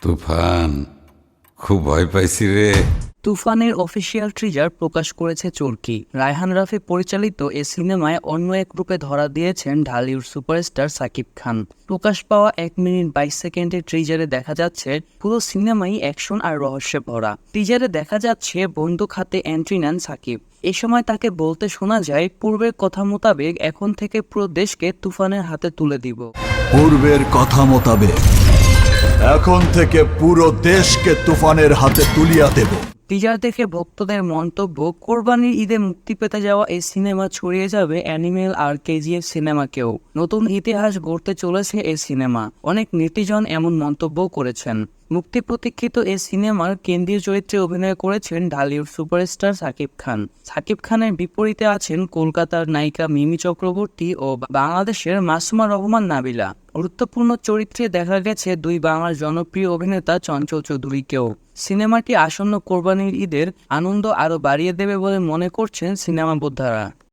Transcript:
তুফান, খুব ভয় পাইছি রে। তুফানের অফিসিয়াল ট্রিজার প্রকাশ করেছে চরকি। রায়হান রাফি পরিচালিত এ সিনেমায় অন্য এক রূপে ধরা দিয়েছেন ঢালিউড সুপারস্টার সাকিব খান। প্রকাশ পাওয়া 1 মিনিট 22 সেকেন্ডের ট্রিজারে দেখা যাচ্ছে পুরো সিনেমাই অ্যাকশন আর রহস্যে ভরা। ট্রিজারে দেখা যাচ্ছে বন্দুক হাতে এন্ট্রি নেন সাকিব। এ সময় তাকে বলতে শোনা যায়, পূর্বের কথা মোতাবেক এখন থেকে পুরো দেশকে তুফানের হাতে তুলে দিব। পূর্বের কথা মোতাবেক এখন থেকে পুরো দেশকে তুফানের হাতে তুলিয়া দেব। টিজার দেখে ভক্তদের মন্তব্য, কোরবানির ঈদে মুক্তি পেতে যাওয়া এই সিনেমা ছড়িয়ে যাবে অ্যানিমেল আর কেজিএফ সিনেমাকেও। নতুন ইতিহাস গড়তে চলেছে এই সিনেমা। অনেক নেটিজন এমন মন্তব্য করেছেন। মুক্তি প্রতীক্ষিত এই সিনেমার কেন্দ্রীয় চরিত্রে অভিনয় করেছেন ঢালিউড সুপারস্টার সাকিব খান। সাকিব খানের বিপরীতে আছেন কলকাতার নায়িকা মিমি চক্রবর্তী ও বাংলাদেশের মাসুমা রহমান নাবিলা। গুরুত্বপূর্ণ চরিত্রে দেখা গেছে দুই বাংলার জনপ্রিয় অভিনেতা চঞ্চল চৌধুরীকেও। সিনেমাটি আসন্ন কোরবানির ঈদের আনন্দ আরও বাড়িয়ে দেবে বলে মনে করছেন সিনেমা বোদ্ধারা।